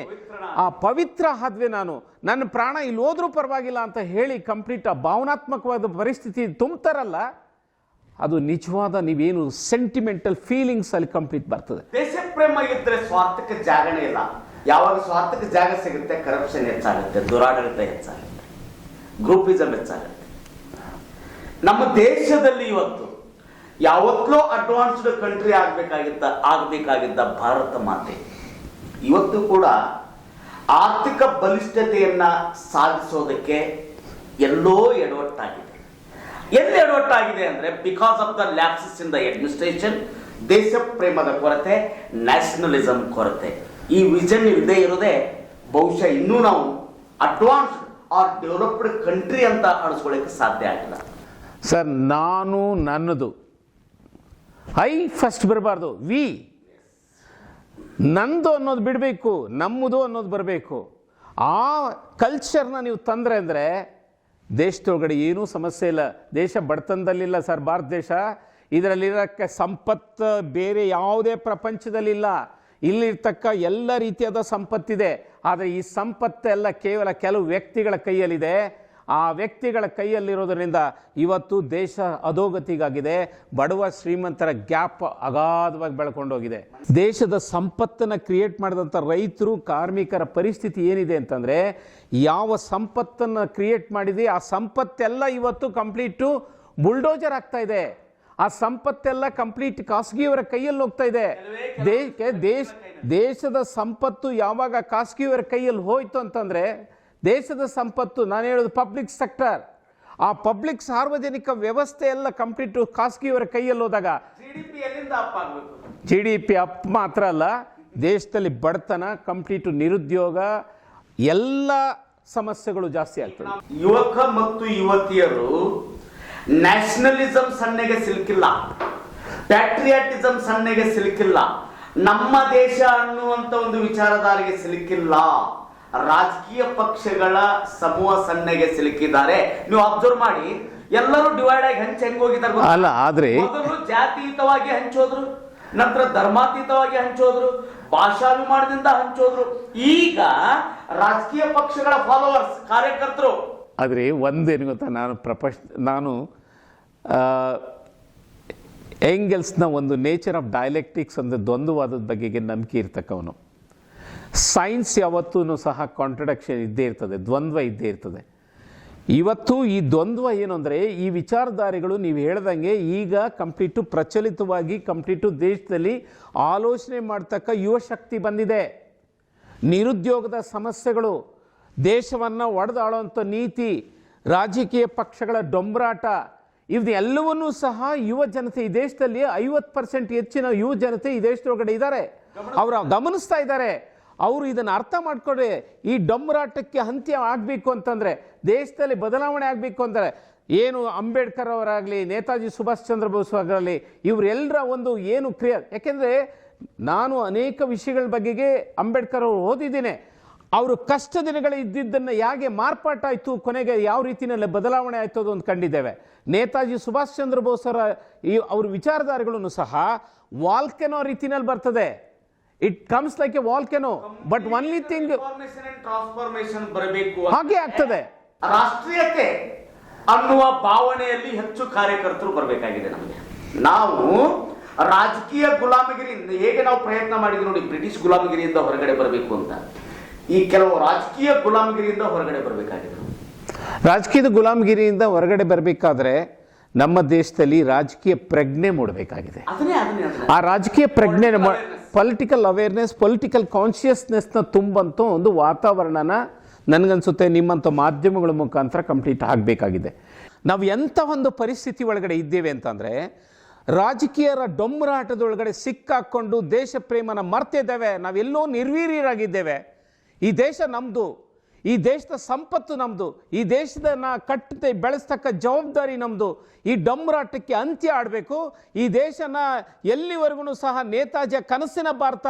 ಆ ಪವಿತ್ರ ಆದ್ವೆ ನಾನು, ನನ್ನ ಪ್ರಾಣ ಇಲ್ಲಿ ಹೋದ್ರೂ ಪರವಾಗಿಲ್ಲ ಅಂತ ಹೇಳಿ ಕಂಪ್ಲೀಟ್ ಆ ಭಾವನಾತ್ಮಕವಾದ ಪರಿಸ್ಥಿತಿ ತುಂಬ್ತಾರಲ್ಲ, ಅದು ನಿಜವಾದ ನೀವೇನು ಸೆಂಟಿಮೆಂಟಲ್ ಫೀಲಿಂಗ್ಸ್ ಅಲ್ಲಿ ಕಂಪ್ಲೀಟ್ ಬರ್ತದೆ. ದೇಶ ಪ್ರೇಮ ಇದ್ದರೆ ಸ್ವಾರ್ಥಕ್ಕೆ ಜಾಗನೇ ಇಲ್ಲ. ಯಾವಾಗ ಸ್ವಾರ್ಥಕ್ಕೆ ಜಾಗ ಸಿಗುತ್ತೆ, ಕರಪ್ಷನ್ ಹೆಚ್ಚಾಗುತ್ತೆ, ದುರಾಡಳಿತ ಹೆಚ್ಚಾಗುತ್ತೆ, ಗ್ರೂಪಿಸಮ್ ಹೆಚ್ಚಾಗುತ್ತೆ. ನಮ್ಮ ದೇಶದಲ್ಲಿ ಇವತ್ತು ಯಾವತ್ತಲೂ ಅಡ್ವಾನ್ಸ್ಡ್ ಕಂಟ್ರಿ ಆಗಬೇಕಾಗಿದ್ದ ಭಾರತ ಮಾತೆ ಇವತ್ತು ಕೂಡ ಆರ್ಥಿಕ ಬಲಿಷ್ಠತೆಯನ್ನ ಸಾಧಿಸೋದಕ್ಕೆ ಎಲ್ಲೋ ಎಡವಟ್ಟಾಗಿದೆ. ಎಲ್ಲಿ ಎಡವಟ್ಟಾಗಿದೆ ಅಂದ್ರೆ, because of the lapses in the administration, ದೇಶ ಪ್ರೇಮದ ಕೊರತೆ, ನ್ಯಾಷನಲಿಸಂ ಕೊರತೆ. ಈ ವಿಷನ್ ಇಲ್ಲದೆ ಇರೋದೇ ಬಹುಶಃ ಇನ್ನೂ ನಾವು ಅಡ್ವಾನ್ಸ್ಡ್ ಆರ್ ಡೆವಲಪ್ಡ್ ಕಂಟ್ರಿ ಅಂತ ಅನಿಸ್ಕೊಳ್ಳೋಕೆ ಸಾಧ್ಯ ಆಗಿಲ್ಲ. ಸರ್, ನಾನು ನನ್ನದು ಐ ಫಸ್ಟ್ ಬರಬಾರ್ದು, ನಂದು ಅನ್ನೋದು ಬಿಡಬೇಕು, ನಮ್ಮದು ಅನ್ನೋದು ಬರಬೇಕು. ಆ ಕಲ್ಚರ್ನ ನೀವು ತಂದರೆ ಅಂದರೆ ದೇಶದೊಳಗಡೆ ಏನೂ ಸಮಸ್ಯೆ ಇಲ್ಲ. ದೇಶ ಬಡತನದಲ್ಲಿಲ್ಲ ಸರ್. ಭಾರತ ದೇಶ ಇದರಲ್ಲಿರೋಕ್ಕೆ ಸಂಪತ್ತು ಬೇರೆ ಯಾವುದೇ ಪ್ರಪಂಚದಲ್ಲಿಲ್ಲ. ಇಲ್ಲಿರ್ತಕ್ಕ ಎಲ್ಲ ರೀತಿಯಾದ ಸಂಪತ್ತಿದೆ. ಆದರೆ ಈ ಸಂಪತ್ತೆಲ್ಲ ಕೇವಲ ಕೆಲವು ವ್ಯಕ್ತಿಗಳ ಕೈಯಲ್ಲಿದೆ. ಆ ವ್ಯಕ್ತಿಗಳ ಕೈಯಲ್ಲಿರೋದರಿಂದ ಇವತ್ತು ದೇಶ ಅಧೋಗತಿಗಾಗಿದೆ. ಬಡವ ಶ್ರೀಮಂತರ ಗ್ಯಾಪ್ ಅಗಾಧವಾಗಿ ಬೆಳ್ಕೊಂಡೋಗಿದೆ. ದೇಶದ ಸಂಪತ್ತನ್ನು ಕ್ರಿಯೇಟ್ ಮಾಡಿದಂಥ ರೈತರು, ಕಾರ್ಮಿಕರ ಪರಿಸ್ಥಿತಿ ಏನಿದೆ ಅಂತಂದರೆ, ಯಾವ ಸಂಪತ್ತನ್ನು ಕ್ರಿಯೇಟ್ ಮಾಡಿದೆ ಆ ಸಂಪತ್ತೆಲ್ಲ ಇವತ್ತು ಕಂಪ್ಲೀಟು ಬುಲ್ಡೋಜರ್ ಆಗ್ತಾ ಇದೆ. ಆ ಸಂಪತ್ತೆಲ್ಲ ಕಂಪ್ಲೀಟ್ ಖಾಸಗಿಯವರ ಕೈಯಲ್ಲಿ ಹೋಗ್ತಾ ಇದೆ. ದೇಶದ ಸಂಪತ್ತು ಯಾವಾಗ ಖಾಸಗಿಯವರ ಕೈಯಲ್ಲಿ ಹೋಯ್ತು ಅಂತಂದರೆ, ದೇಶದ ಸಂಪತ್ತು, ನಾನು ಹೇಳೋದು ಪಬ್ಲಿಕ್ ಸೆಕ್ಟರ್, ಆ ಪಬ್ಲಿಕ್ ಸಾರ್ವಜನಿಕ ವ್ಯವಸ್ಥೆ ಎಲ್ಲ ಕಂಪ್ಲೀಟು ಖಾಸಗಿಯವರ ಕೈಯಲ್ಲಿ ಹೋದಾಗ GDP ಅಪ್ ಮಾತ್ರ ಅಲ್ಲ, ದೇಶದಲ್ಲಿ ಬಡತನ, ಕಂಪ್ಲೀಟು ನಿರುದ್ಯೋಗ, ಎಲ್ಲ ಸಮಸ್ಯೆಗಳು ಜಾಸ್ತಿ ಆಗ್ತದೆ. ಯುವಕ ಮತ್ತು ಯುವತಿಯರು ನ್ಯಾಷನಲಿಸಂ ಸನ್ನೆಗೆ ಸಿಲುಕಿಲ್ಲ, ಪ್ಯಾಟ್ರಿಯಾಟಿಸಂ ಸನ್ನೆಗೆ ಸಿಲುಕಿಲ್ಲ, ನಮ್ಮ ದೇಶ ಅನ್ನುವಂಥ ಒಂದು ವಿಚಾರಧಾರೆಗೆ ಸಿಲುಕಿಲ್ಲ, ರಾಜಕೀಯ ಪಕ್ಷಗಳ ಸಮೂಹ ಸನ್ನೆಗೆ ಸಿಲುಕಿದ್ದಾರೆ. ನೀವು ಅಬ್ಸರ್ವ್ ಮಾಡಿ, ಎಲ್ಲರೂ ಡಿವೈಡ್ ಆಗಿ ಹೆಂಗ್ ಹೋಗಿದ್ದಾರೆ ಗೊತ್ತಾ? ಅಲ್ಲ, ಆದ್ರೆ ಮೊದಲು ಜಾತಿಯುತವಾಗಿ ಹಂಚೋದ್ರು, ನಂತರ ಧರ್ಮಾತೀತವಾಗಿ ಹಂಚೋದ್ರು, ಭಾಷಾಭಿಮಾನದಿಂದ ಹಂಚೋದ್ರು, ಈಗ ರಾಜಕೀಯ ಪಕ್ಷಗಳ ಫಾಲೋವರ್ಸ್ ಕಾರ್ಯಕರ್ತರು. ಆದರೆ ಒಂದೇನು ಗೊತ್ತಾ, ನಾನು ಎಂಗೆಲ್ಸ್ನ ಒಂದು ನೇಚರ್ ಆಫ್ ಡೈಲೆಕ್ಟಿಕ್ಸ್ ಅಂದರೆ ದ್ವಂದ್ವವಾದದ ಬಗೆಗೆ ನಂಬಿಕೆ ಇರ್ತಕ್ಕವನು. ಸೈನ್ಸ್ ಯಾವತ್ತೂ ಸಹ ಕಾಂಟ್ರಡಕ್ಷನ್ ಇದ್ದೇ ಇರ್ತದೆ, ದ್ವಂದ್ವ ಇದ್ದೇ ಇರ್ತದೆ. ಇವತ್ತು ಈ ದ್ವಂದ್ವ ಏನು ಅಂದರೆ, ಈ ವಿಚಾರಧಾರೆಗಳು ನೀವು ಹೇಳ್ದಂಗೆ ಈಗ ಕಂಪ್ಲೀಟು ಪ್ರಚಲಿತವಾಗಿ ಕಂಪ್ಲೀಟು ದೇಶದಲ್ಲಿ ಆಲೋಚನೆ ಮಾಡ್ತಕ್ಕ ಯುವಶಕ್ತಿ ಬಂದಿದೆ. ನಿರುದ್ಯೋಗದ ಸಮಸ್ಯೆಗಳು, ದೇಶವನ್ನು ಒಡೆದಾಳುವಂಥ ನೀತಿ, ರಾಜಕೀಯ ಪಕ್ಷಗಳ ಡೊಂಬರಾಟ, ಇವನ್ನೆಲ್ಲವನ್ನೂ ಸಹ ಯುವ ಜನತೆ ಈ ದೇಶದಲ್ಲಿ 50% ಹೆಚ್ಚಿನ ಯುವ ಜನತೆ ಈ ದೇಶದೊಳಗಡೆ ಇದ್ದಾರೆ. ಅವರು ಗಮನಿಸ್ತಾ ಇದ್ದಾರೆ. ಅವರು ಇದನ್ನು ಅರ್ಥ ಮಾಡ್ಕೊಂಡ್ರೆ ಈ ಡೊಂಬರಾಟಕ್ಕೆ ಅಂತ್ಯ ಆಗಬೇಕು ಅಂತಂದರೆ, ದೇಶದಲ್ಲಿ ಬದಲಾವಣೆ ಆಗಬೇಕು ಅಂದರೆ, ಏನು ಅಂಬೇಡ್ಕರ್ ಅವರಾಗಲಿ, ನೇತಾಜಿ ಸುಭಾಷ್ ಚಂದ್ರ ಬೋಸ್ ಆಗಲಿ, ಇವರೆಲ್ಲರ ಒಂದು ಏನು ಯಾಕೆಂದರೆ ನಾನು ಅನೇಕ ವಿಷಯಗಳ ಬಗೆಗೆ ಅಂಬೇಡ್ಕರ್ ಅವರು ಓದಿದ್ದೇನೆ. ಅವರು ಕಷ್ಟ ದಿನಗಳು ಇದ್ದಿದ್ದನ್ನು ಹೇಗೆ ಮಾರ್ಪಾಟಾಯಿತು, ಕೊನೆಗೆ ಯಾವ ರೀತಿಯಲ್ಲಿ ಬದಲಾವಣೆ ಆಯಿತು ಅದೊಂದು ಕಂಡಿದ್ದೇವೆ. ನೇತಾಜಿ ಸುಭಾಷ್ ಚಂದ್ರ ಬೋಸ್ ಅವ್ರ ವಿಚಾರಧಾರೆಗಳನ್ನು ಸಹ ವಾಲ್ಕೆನೋ ರೀತಿಯಲ್ಲಿ ಬರ್ತದೆ. It comes like A volcano, but only thing transformation ಬರಬೇಕು, ಹಾಗೆ ಆಗ್ತದೆ. ರಾಷ್ಟ್ರೀಯತೆ ಅನ್ನುವ ಭಾವನೆಯಲ್ಲಿ ಹೆಚ್ಚು ಕಾರ್ಯಕರ್ತರು ಬರಬೇಕಾಗಿದೆ. ನಮಗೆ ನಾವು ರಾಜಕೀಯ ಗುಲಾಮಗಿರಿಯಿಂದ ಹೇಗೆ ನಾವು ಪ್ರಯತ್ನ ಮಾಡಿದ್ವಿ ನೋಡಿ, ಬ್ರಿಟಿಷ್ ಗುಲಾಮಗಿರಿಯಿಂದ ಹೊರಗಡೆ ಬರಬೇಕು ಅಂತ, ಈ ಕೆಲವು ರಾಜಕೀಯ ಗುಲಾಮಗಿರಿಯಿಂದ ಹೊರಗಡೆ ಬರಬೇಕಾಗಿದೆ. ರಾಜಕೀಯದ ಗುಲಾಮಗಿರಿಯಿಂದ ಹೊರಗಡೆ ಬರಬೇಕಾದ್ರೆ ನಮ್ಮ ದೇಶದಲ್ಲಿ ರಾಜಕೀಯ ಪ್ರಜ್ಞೆ ಮೂಡಬೇಕಾಗಿದೆ. ಆ ರಾಜಕೀಯ ಪ್ರಜ್ಞೆ, ಪೊಲಿಟಿಕಲ್ ಅವೇರ್ನೆಸ್, ಪೊಲಿಟಿಕಲ್ ಕಾನ್ಷಿಯಸ್ನೆಸ್ನ ತುಂಬಂತ ಒಂದು ವಾತಾವರಣನ ನನಗನ್ಸುತ್ತೆ ನಿಮ್ಮಂಥ ಮಾಧ್ಯಮಗಳ ಮುಖಾಂತರ ಕಂಪ್ಲೀಟ್ ಆಗಬೇಕಾಗಿದೆ. ನಾವು ಎಂಥ ಒಂದು ಪರಿಸ್ಥಿತಿ ಒಳಗಡೆ ಇದ್ದೇವೆ ಅಂತಂದರೆ, ರಾಜಕೀಯರ ಡೊಂಬರಾಟದೊಳಗಡೆ ಸಿಕ್ಕಾಕೊಂಡು ದೇಶ ಪ್ರೇಮನ ಮರ್ತಿದ್ದೇವೆ. ನಾವೆಲ್ಲೋ ನಿರ್ವೀರ್ಯರಾಗಿದ್ದೇವೆ. ಈ ದೇಶ ನಮ್ಮದು, ಈ ದೇಶದ ಸಂಪತ್ತು ನಮ್ಮದು, ಈ ದೇಶದನ್ನ ಕಟ್ಟತೆ ಬೆಳೆಸ್ತಕ್ಕ ಜವಾಬ್ದಾರಿ ನಮ್ಮದು. ಈ ಡೊಂಬರಾಟಕ್ಕೆ ಅಂತ್ಯ ಆಡಬೇಕು. ಈ ದೇಶನ ಎಲ್ಲಿವರೆಗೂ ಸಹ ನೇತಾಜಿಯ ಕನಸಿನ ಭಾರತ,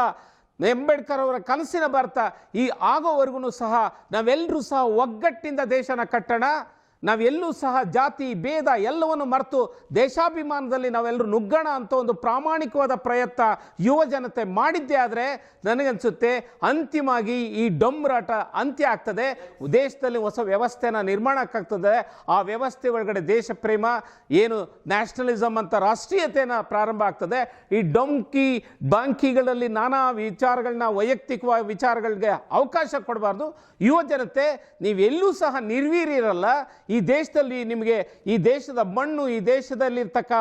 ಅಂಬೇಡ್ಕರ್ ಅವರ ಕನಸಿನ ಭಾರತ ಈ ಆಗೋವರೆಗೂ ಸಹ ನಾವೆಲ್ಲರೂ ಸಹ ಒಗ್ಗಟ್ಟಿಂದ ದೇಶನ ಕಟ್ಟೋಣ. ನಾವೆಲ್ಲೂ ಸಹ ಜಾತಿ ಭೇದ ಎಲ್ಲವನ್ನು ಮರೆತು ದೇಶಾಭಿಮಾನದಲ್ಲಿ ನಾವೆಲ್ಲರೂ ನುಗ್ಗೋಣ ಅಂತ ಒಂದು ಪ್ರಾಮಾಣಿಕವಾದ ಪ್ರಯತ್ನ ಯುವ ಜನತೆ ಮಾಡಿದ್ದೇ ಆದರೆ ನನಗನ್ಸುತ್ತೆ ಅಂತಿಮವಾಗಿ ಈ ಡೊಂಬರಾಟ ಅಂತ್ಯ ಆಗ್ತದೆ. ದೇಶದಲ್ಲಿ ಹೊಸ ವ್ಯವಸ್ಥೆನ ನಿರ್ಮಾಣಕ್ಕಾಗ್ತದೆ. ಆ ವ್ಯವಸ್ಥೆ ಒಳಗಡೆ ದೇಶ ಪ್ರೇಮ, ಏನು ನ್ಯಾಷನಲಿಸಮ್ ಅಂತ ರಾಷ್ಟ್ರೀಯತೆನ ಪ್ರಾರಂಭ ಆಗ್ತದೆ. ಈ ಬಾಂಕಿಗಳಲ್ಲಿ ನಾನಾ ವಿಚಾರಗಳನ್ನ, ವೈಯಕ್ತಿಕವಾದ ವಿಚಾರಗಳಿಗೆ ಅವಕಾಶ ಕೊಡಬಾರ್ದು. ಯುವ ಜನತೆ ನೀವೆಲ್ಲೂ ಸಹ ನಿರ್ವೀರ್ಯರಲ್ಲ. ಈ ದೇಶದಲ್ಲಿ ನಿಮಗೆ ಈ ದೇಶದ ಮಣ್ಣು, ಈ ದೇಶದಲ್ಲಿರ್ತಕ್ಕ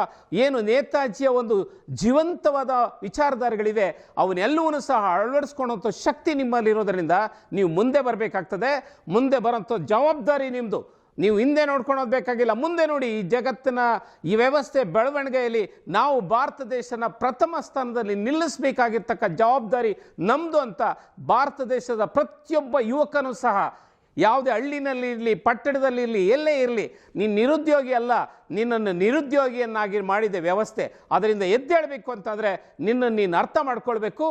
ಏನು ನೇತಾಜಿಯ ಒಂದು ಜೀವಂತವಾದ ವಿಚಾರಧಾರೆಗಳಿವೆ ಅವನ್ನೆಲ್ಲವನ್ನೂ ಸಹ ಅಳವಡಿಸ್ಕೊಳ್ಳುವಂಥ ಶಕ್ತಿ ನಿಮ್ಮಲ್ಲಿರೋದರಿಂದ ನೀವು ಮುಂದೆ ಬರಬೇಕಾಗ್ತದೆ. ಮುಂದೆ ಬರೋಂಥ ಜವಾಬ್ದಾರಿ ನಿಮ್ಮದು. ನೀವು ಹಿಂದೆ ನೋಡ್ಕೊಂಡು ಬೇಕಾಗಿಲ್ಲ, ಮುಂದೆ ನೋಡಿ. ಈ ಜಗತ್ತಿನ ಈ ವ್ಯವಸ್ಥೆ ಬೆಳವಣಿಗೆಯಲ್ಲಿ ನಾವು ಭಾರತ ದೇಶನ ಪ್ರಥಮ ಸ್ಥಾನದಲ್ಲಿ ನಿಲ್ಲಿಸಬೇಕಾಗಿರ್ತಕ್ಕ ಜವಾಬ್ದಾರಿ ನಮ್ಮದು ಅಂತ ಭಾರತ ದೇಶದ ಪ್ರತಿಯೊಬ್ಬ ಯುವಕನೂ ಸಹ, ಯಾವುದೇ ಹಳ್ಳಿನಲ್ಲಿ ಇರಲಿ, ಪಟ್ಟಣದಲ್ಲಿ ಇರಲಿ, ಎಲ್ಲೇ ಇರಲಿ, ನೀನು ನಿರುದ್ಯೋಗಿ ಅಲ್ಲ, ನಿನ್ನನ್ನು ನಿರುದ್ಯೋಗಿಯನ್ನಾಗಿ ಮಾಡಿದೆ ವ್ಯವಸ್ಥೆ. ಅದರಿಂದ ಎದ್ದೇಳಬೇಕು ಅಂತಂದರೆ ನಿನ್ನನ್ನು ನೀನು ಅರ್ಥ ಮಾಡ್ಕೊಳ್ಬೇಕು,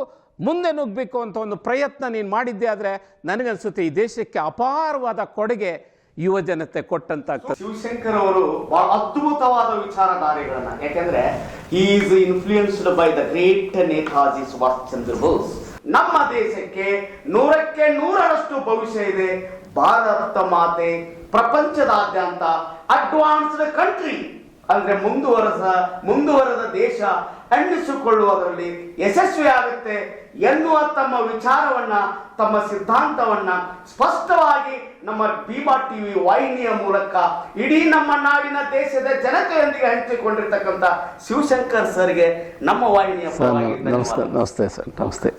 ಮುಂದೆ ನುಗ್ಗಬೇಕು ಅಂತ ಒಂದು ಪ್ರಯತ್ನ ನೀನು ಮಾಡಿದ್ದೆ ಆದರೆ ನನಗನ್ಸುತ್ತೆ ಈ ದೇಶಕ್ಕೆ ಅಪಾರವಾದ ಕೊಡುಗೆ ಯುವ ಜನತೆ ಕೊಟ್ಟಂತ. ಶಿವಶಂಕರ್ ಅವರು ಬಹಳ ಅದ್ಭುತವಾದ ವಿಚಾರಧಾರೆಗಳನ್ನ, ಯಾಕೆಂದ್ರೆ he is influenced by the great Netaji Subhash Chandra Bose. ನಮ್ಮ ದೇಶಕ್ಕೆ 100ಕ್ಕೆ 100ರಷ್ಟು ಭವಿಷ್ಯ ಇದೆ. ಭಾರತ ಮಾತೆ ಪ್ರಪಂಚದಾದ್ಯಂತ ಅಡ್ವಾನ್ಸ್ಡ್ ಕಂಟ್ರಿ ಅಂದ್ರೆ ಮುಂದುವರೆದ ದೇಶ ಎನ್ನಿಸಿಕೊಳ್ಳುವುದರಲ್ಲಿ ಯಶಸ್ವಿ ಆಗುತ್ತೆ ಎನ್ನುವ ತಮ್ಮ ವಿಚಾರವನ್ನ, ತಮ್ಮ ಸಿದ್ಧಾಂತವನ್ನ ಸ್ಪಷ್ಟವಾಗಿ ನಮ್ಮ ಭೀಮಾ ಟಿವಿ ವಾಹಿನಿಯ ಮೂಲಕ ಇಡೀ ನಮ್ಮ ನಾಡಿನ ದೇಶದ ಜನತೆಯೊಂದಿಗೆ ಹಂಚಿಕೊಂಡಿರ್ತಕ್ಕಂಥ ಶಿವಶಂಕರ್ ಸರ್ಗೆ ನಮ್ಮ ವಾಹಿನಿಯ ನಮಸ್ತೆ ಸರ್. ನಮಸ್ತೆ.